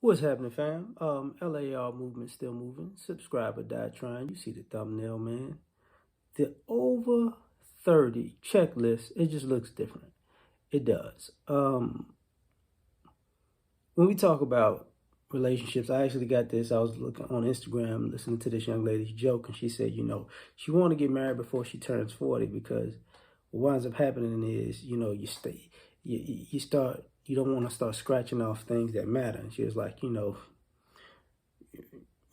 What's happening, fam? L.A.R movement still moving. Subscribe or die trying. You see the thumbnail, man. The over 30 checklist, it just looks different. It does. When we talk about relationships, I actually got this. I was looking on Instagram, listening to this young lady's joke, and she said, she want to get married before she turns 40 because what winds up happening is, you start, you don't want to start scratching off things that matter. And she was like,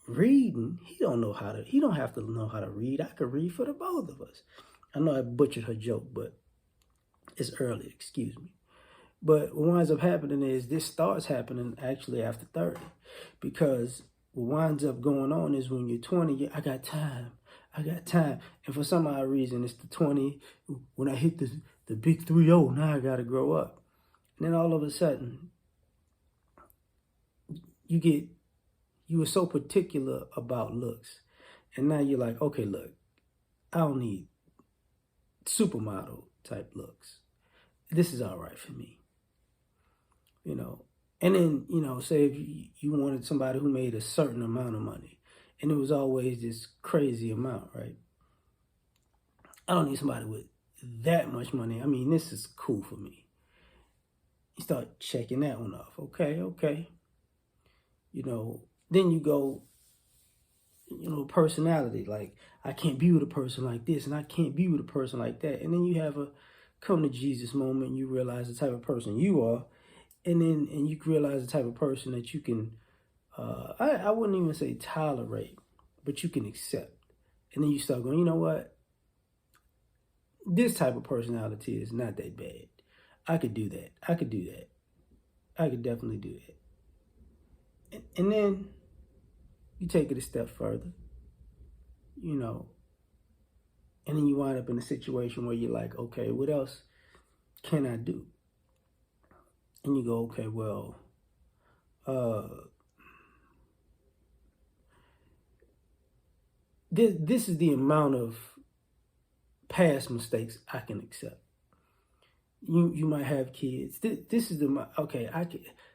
reading, he don't have to know how to read. I could read for the both of us. I know I butchered her joke, but it's early, excuse me. But what winds up happening is this starts happening actually after 30. Because what winds up going on is when you're 20, I got time. I got time. And for some odd reason, it's the 20, when I hit the big 3-0, now I got to grow up. And then all of a sudden, you were so particular about looks. And now you're like, okay, look, I don't need supermodel type looks. This is all right for me. And then, say if you wanted somebody who made a certain amount of money and it was always this crazy amount, right? I don't need somebody with that much money. I mean, this is cool for me. You start checking that one off. Okay. Then you go, personality. Like, I can't be with a person like this and I can't be with a person like that. And then you have a come to Jesus moment. And you realize the type of person you are. And you realize the type of person that you can, I wouldn't even say tolerate, but you can accept. And then you start going, you know what? This type of personality is not that bad. I could do that. I could definitely do that. And then you take it a step further, and then you wind up in a situation where you're like, okay, what else can I do? And you go, okay, well, this is the amount of past mistakes I can accept. You might have kids. This is the okay.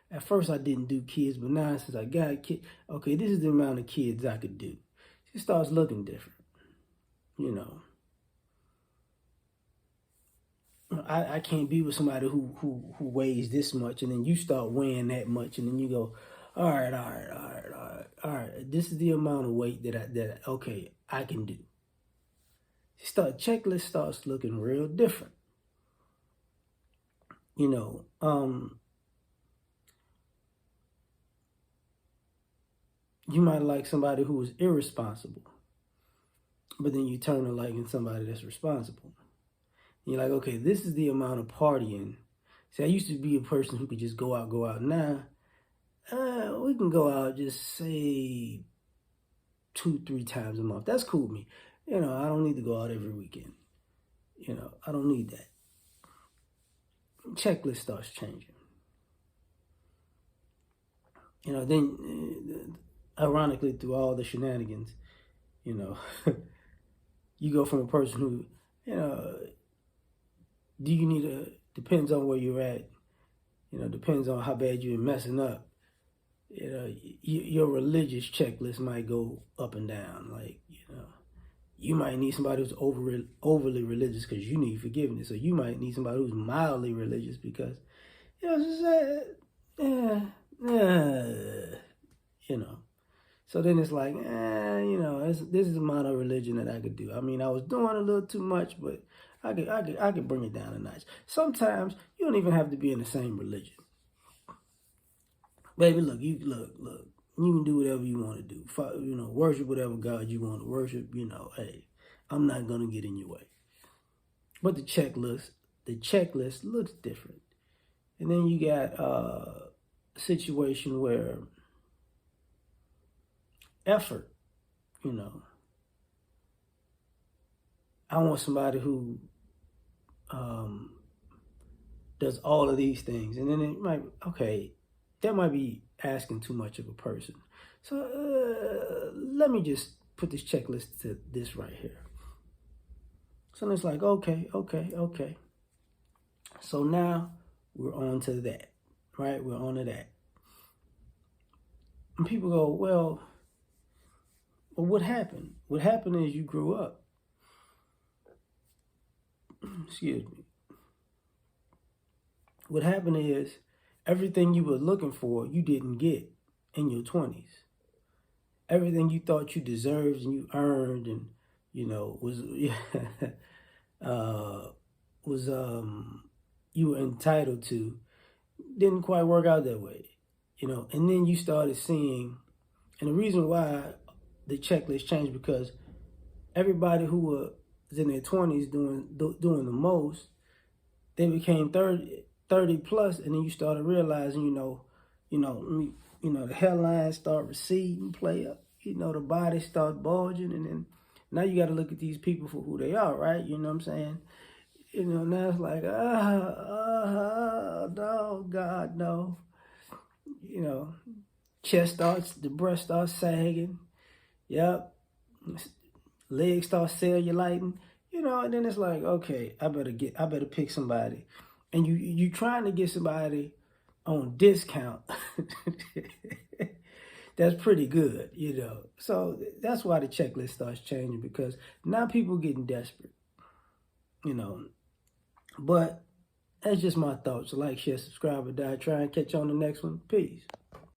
At first I didn't do kids, but now since I got kids, okay, this is the amount of kids I could do. It starts looking different, I can't be with somebody who weighs this much, and then you start weighing that much, and then you go, all right. This is the amount of weight that okay I can do. Checklist starts looking real different. You might like somebody who is irresponsible, but then you turn to liking somebody that's responsible. And you're like, okay, this is the amount of partying. See, I used to be a person who could just go out. Now, we can go out just say 2-3 times a month. That's cool with me. I don't need to go out every weekend. I don't need that. Checklist starts changing. Then ironically, through all the shenanigans, you go from a person who, do you need depends on where you're at, depends on how bad you're messing up. Your religious checklist might go up and down. Like, you might need somebody who's overly religious because you need forgiveness. Or you might need somebody who's mildly religious because, So then it's like, this is the amount of religion that I could do. I mean, I was doing a little too much, but I could bring it down a notch. Sometimes you don't even have to be in the same religion. Baby, look. You can do whatever you want to do. Worship whatever God you want to worship. Hey, I'm not gonna get in your way. But the checklist looks different. And then you got a situation where effort, I want somebody who does all of these things. And then it might, that might be asking too much of a person. So let me just put this checklist to this right here. So it's like, okay. So now we're on to that, right? We're on to that. And people go, well, what happened? What happened is you grew up. Excuse me. What happened is everything you were looking for, you didn't get in your 20s. Everything you thought you deserved and you earned and, was uh, was you were entitled to, didn't quite work out that way. And then you started seeing, and the reason why the checklist changed, because everybody who was in their 20s doing the most, they became 30 plus, and then you started realizing, the hairlines start receding, play up, the body start bulging, and then now you got to look at these people for who they are, right? You know what I'm saying? Now it's like, no, God, no. The breast starts sagging. Yep. Legs start cellulating. And then it's like, okay, I better pick somebody. And you trying to get somebody on discount. That's pretty good, So that's why the checklist starts changing, because now people getting desperate, But that's just my thoughts. Like, share, subscribe, or die. Try and catch you on the next one. Peace.